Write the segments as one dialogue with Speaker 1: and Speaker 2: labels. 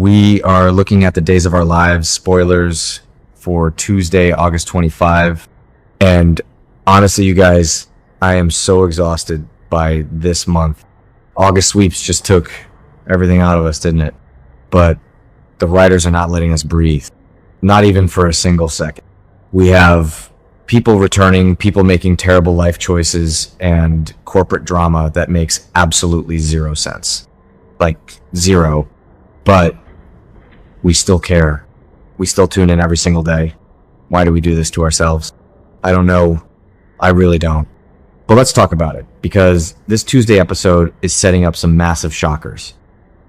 Speaker 1: We are looking at the Days of Our Lives spoilers for Tuesday, August 25. And honestly, you guys, I am so exhausted by this month. August sweeps just took everything out of us, didn't it? But the writers are not letting us breathe. Not even for a single second. We have people returning, people making terrible life choices, and corporate drama that makes absolutely zero sense. Like, zero. But we still care. We still tune in every single day. Why do we do this to ourselves? I don't know. I really don't. But let's talk about it, because this Tuesday episode is setting up some massive shockers.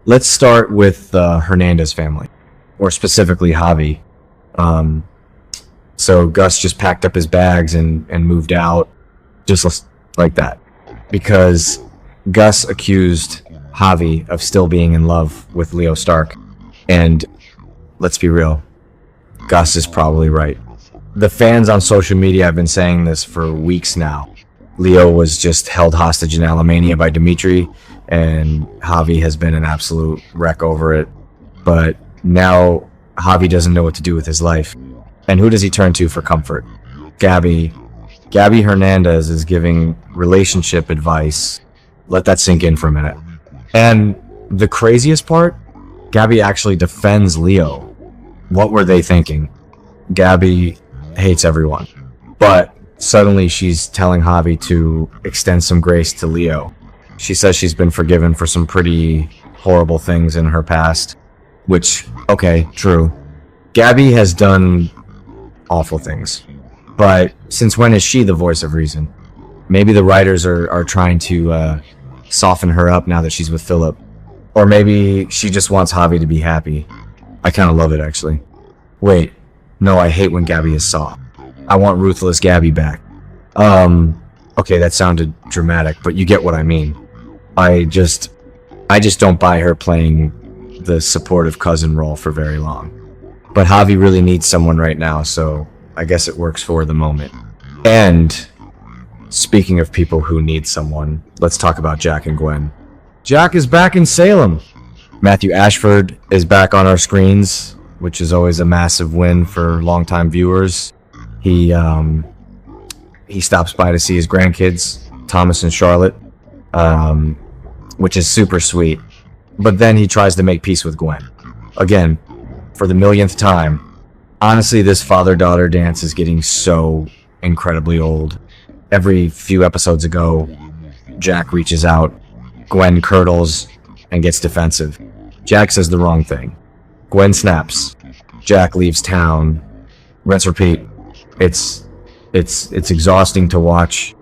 Speaker 1: Let's start with the Hernandez family, or specifically Javi. So Gus just packed up his bags and moved out, just like that, because Gus accused Javi of still being in love with Leo Stark. And let's be real, Gus is probably right. The fans on social media have been saying this for weeks now. Leo was just held hostage in Alemania by Dimitri, and Javi has been an absolute wreck over it. But now Javi doesn't know what to do with his life. And who does he turn to for comfort? Gabi. Gabi Hernandez is giving relationship advice. Let that sink in for a minute. And the craziest part, Gabi actually defends Leo. What were they thinking? Gabi hates everyone. But suddenly she's telling Javi to extend some grace to Leo. She says she's been forgiven for some pretty horrible things in her past. Which, okay, true. Gabi has done awful things. But since when is she the voice of reason? Maybe the writers are trying to soften her up now that she's with Philip. Or maybe she just wants Javi to be happy. I kind of love it, actually. Wait, no, I hate when Gabi is soft. I want ruthless Gabi back. Okay, that sounded dramatic, but you get what I mean. I just don't buy her playing the supportive cousin role for very long. But Javi really needs someone right now, so I guess it works for the moment. And speaking of people who need someone, let's talk about Jack and Gwen. Jack is back in Salem. Matthew Ashford is back on our screens, which is always a massive win for longtime viewers. He stops by to see his grandkids, Thomas and Charlotte, which is super sweet. But then he tries to make peace with Gwen. Again, for the millionth time. Honestly, this father-daughter dance is getting so incredibly old. Every few episodes ago, Jack reaches out, Gwen curdles and gets defensive. Jack says the wrong thing. Gwen snaps. Jack leaves town. Rinse, repeat. It's exhausting to watch.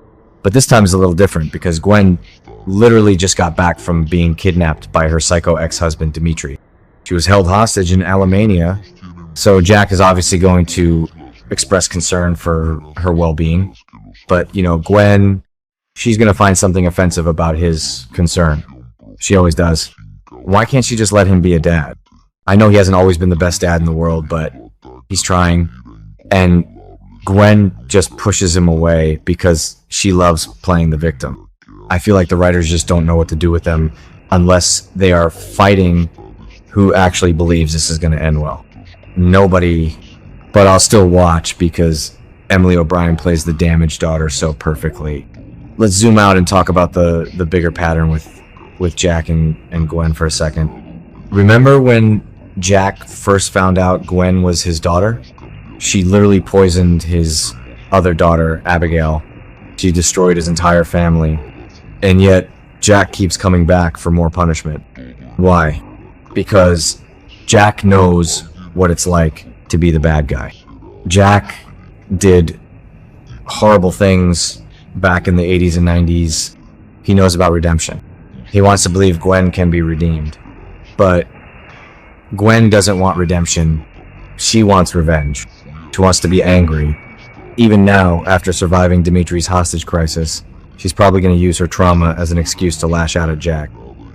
Speaker 1: But this time is a little different because Gwen literally just got back from being kidnapped by her psycho ex-husband, Dimitri. She was held hostage in Alemania, so Jack is obviously going to express concern for her well-being. But, you know, Gwen, she's going to find something offensive about his concern. She always does. Why can't she just let him be a dad? I know he hasn't always been the best dad in the world, but he's trying. And Gwen just pushes him away because she loves playing the victim. I feel like the writers just don't know what to do with them unless they are fighting who actually believes this is going to end well. Nobody, but I'll still watch because Emily O'Brien plays the damaged daughter so perfectly. Let's zoom out and talk about the bigger pattern with Jack and Gwen for a second. Remember when Jack first found out Gwen was his daughter? She literally poisoned his other daughter, Abigail. She destroyed his entire family. And yet, Jack keeps coming back for more punishment. Why? Because Jack knows what it's like to be the bad guy. Jack did horrible things back in the 80s and 90s. He knows about redemption. He wants to believe Gwen can be redeemed. But Gwen doesn't want redemption. She wants revenge. She wants to be angry. Even now, after surviving Dimitri's hostage crisis, she's probably going to use her trauma as an excuse to lash out at Jack.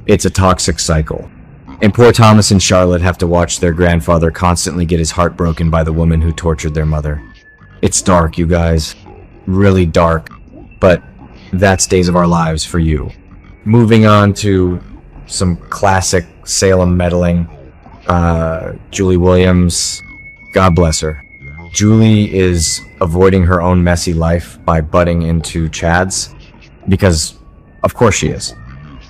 Speaker 1: It's a toxic cycle. And poor Thomas and Charlotte have to watch their grandfather constantly get his heart broken by the woman who tortured their mother. It's dark, you guys. Really dark. But that's Days of Our Lives for you. Moving on to some classic Salem meddling. Julie Williams, God bless her. Julie is avoiding her own messy life by butting into Chad's, because of course she is.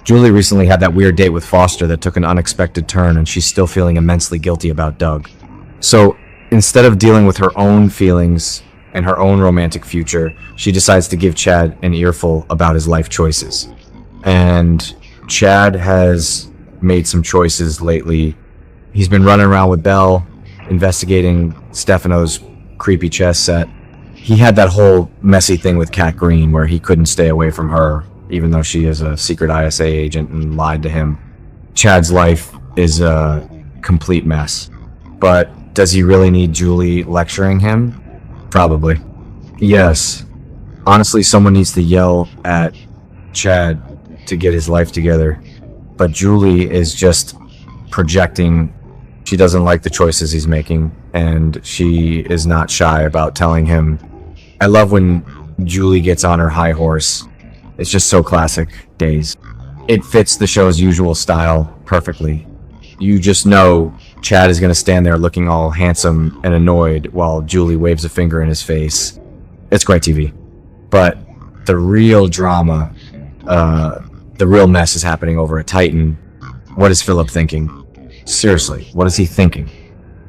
Speaker 1: Julie recently had that weird date with Foster that took an unexpected turn, and she's still feeling immensely guilty about Doug. So instead of dealing with her own feelings and her own romantic future, she decides to give Chad an earful about his life choices. And Chad has made some choices lately. He's been running around with Belle, investigating Stefano's creepy chess set. He had that whole messy thing with Kat Green where he couldn't stay away from her, even though she is a secret ISA agent and lied to him. Chad's life is a complete mess. But does he really need Julie lecturing him? Probably. Yes. Honestly, someone needs to yell at Chad to get his life together. But Julie is just projecting. She doesn't like the choices he's making, and she is not shy about telling him. I love when Julie gets on her high horse. It's just so classic Days. It fits the show's usual style perfectly. You just know Chad is going to stand there looking all handsome and annoyed while Julie waves a finger in his face. It's great TV. But the real drama, the real mess is happening over at Titan. What is Philip thinking? Seriously, what is he thinking?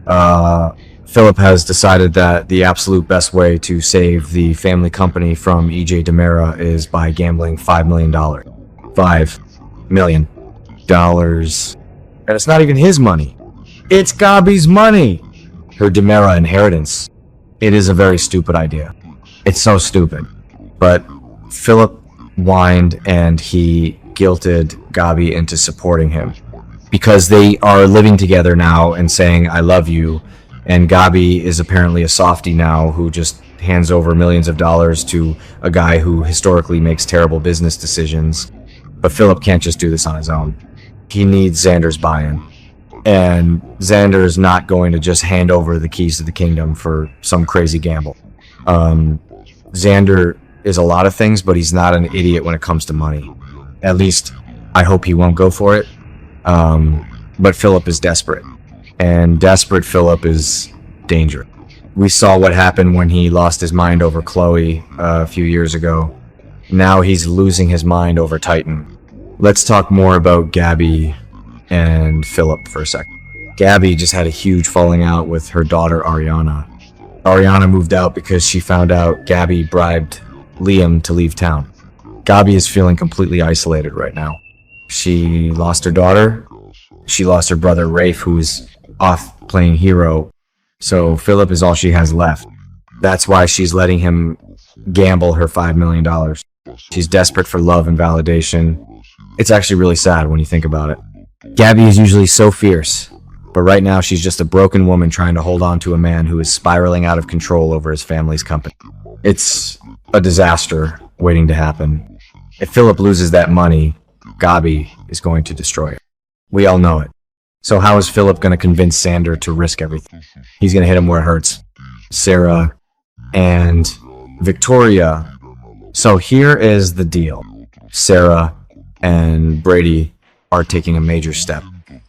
Speaker 1: Philip has decided that the absolute best way to save the family company from EJ DiMera is by gambling $5 million. $5 million. And it's not even his money. It's Gabi's money. Her DiMera inheritance. It is a very stupid idea. It's so stupid. But Philip whined and he guilted Gabi into supporting him. Because they are living together now and saying, I love you. And Gabi is apparently a softie now who just hands over millions of dollars to a guy who historically makes terrible business decisions. But Philip can't just do this on his own. He needs Xander's buy-in. And Xander is not going to just hand over the keys to the kingdom for some crazy gamble. Xander is a lot of things, but he's not an idiot when it comes to money. At least, I hope he won't go for it. But Philip is desperate. And desperate Philip is dangerous. We saw what happened when he lost his mind over Chloe a few years ago. Now he's losing his mind over Titan. Let's talk more about Gabi and Philip for a second. Gabi just had a huge falling out with her daughter Ariana. Ariana moved out because she found out Gabi bribed Liam to leave town. Gabi is feeling completely isolated right now. She lost her daughter. She lost her brother Rafe, who is off playing hero. So Philip is all she has left. That's why she's letting him gamble her $5 million. She's desperate for love and validation. It's actually really sad when you think about it. Gabi is usually so fierce, but right now she's just a broken woman trying to hold on to a man who is spiraling out of control over his family's company. It's a disaster waiting to happen. If Philip loses that money, Gabi is going to destroy it. We all know it. So how is Philip going to convince Xander to risk everything? He's going to hit him where it hurts. Sarah and Victoria. So here is the deal. Sarah and Brady are taking a major step.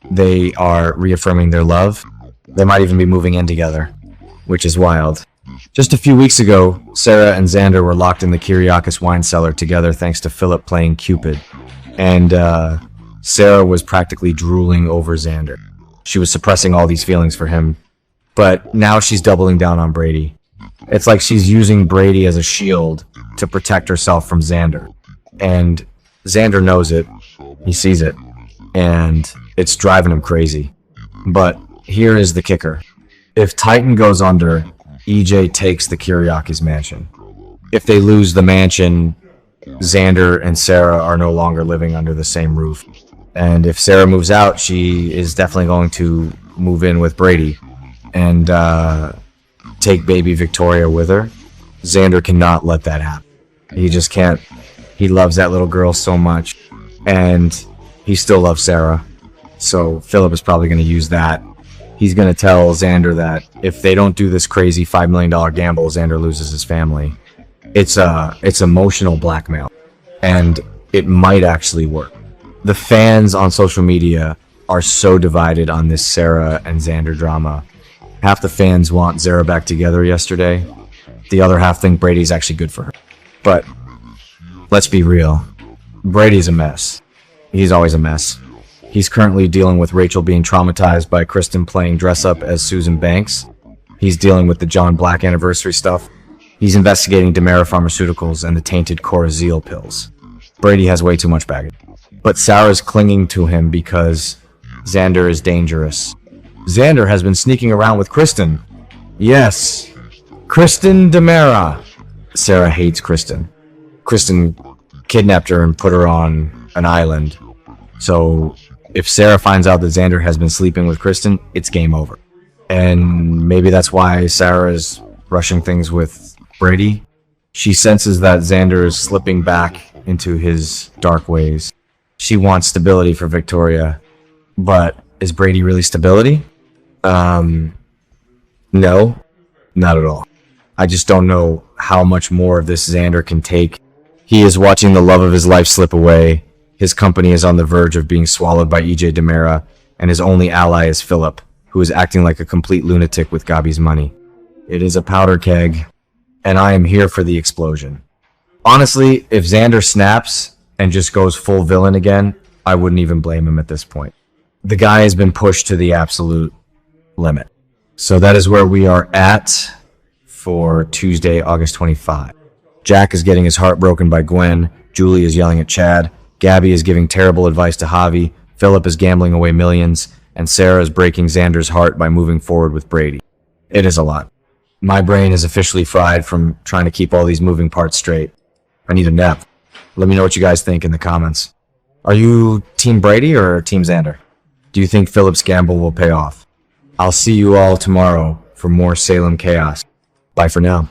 Speaker 1: They are reaffirming their love. They might even be moving in together, which is wild. Just a few weeks ago, Sarah and Xander were locked in the Kyriakis wine cellar together thanks to Philip playing Cupid. And Sarah was practically drooling over Xander. She was suppressing all these feelings for him. But now she's doubling down on Brady. It's like she's using Brady as a shield to protect herself from Xander. And Xander knows it. He sees it. And it's driving him crazy. But here is the kicker. If Titan goes under, EJ takes the Kyriakis mansion. If they lose the mansion, Xander and Sarah are no longer living under the same roof. And if Sarah moves out, she is definitely going to move in with Brady and take baby Victoria with her. Xander cannot let that happen. He just can't. He loves that little girl so much. And he still loves Sarah. So Philip is probably going to use that. He's going to tell Xander that if they don't do this crazy $5 million gamble, Xander loses his family. It's emotional blackmail. And it might actually work. The fans on social media are so divided on this Sarah and Xander drama. Half the fans want Sarah back together yesterday. The other half think Brady's actually good for her. But let's be real. Brady's a mess. He's always a mess. He's currently dealing with Rachel being traumatized by Kristen playing dress up as Susan Banks. He's dealing with the John Black anniversary stuff. He's investigating DiMera Pharmaceuticals and the tainted Corazil pills. Brady has way too much baggage. But Sarah's clinging to him because Xander is dangerous. Xander has been sneaking around with Kristen. Yes, Kristen DiMera. Sarah hates Kristen. Kristen kidnapped her and put her on an island. So if Sarah finds out that Xander has been sleeping with Kristen, it's game over. And maybe that's why Sarah is rushing things with Brady. She senses that Xander is slipping back into his dark ways. She wants stability for Victoria. But is Brady really stability? No, not at all. I just don't know how much more of this Xander can take. He is watching the love of his life slip away. His company is on the verge of being swallowed by EJ DiMera, and his only ally is Philip, who is acting like a complete lunatic with Gabi's money. It is a powder keg, and I am here for the explosion. Honestly, if Xander snaps and just goes full villain again, I wouldn't even blame him at this point. The guy has been pushed to the absolute limit. So that is where we are at for Tuesday, August 25. Jack is getting his heart broken by Gwen. Julie is yelling at Chad. Gabi is giving terrible advice to Javi. Philip is gambling away millions. And Sarah is breaking Xander's heart by moving forward with Brady. It is a lot. My brain is officially fried from trying to keep all these moving parts straight. I need a nap. Let me know what you guys think in the comments. Are you Team Brady or Team Xander? Do you think Philip's gamble will pay off? I'll see you all tomorrow for more Salem chaos. Bye for now.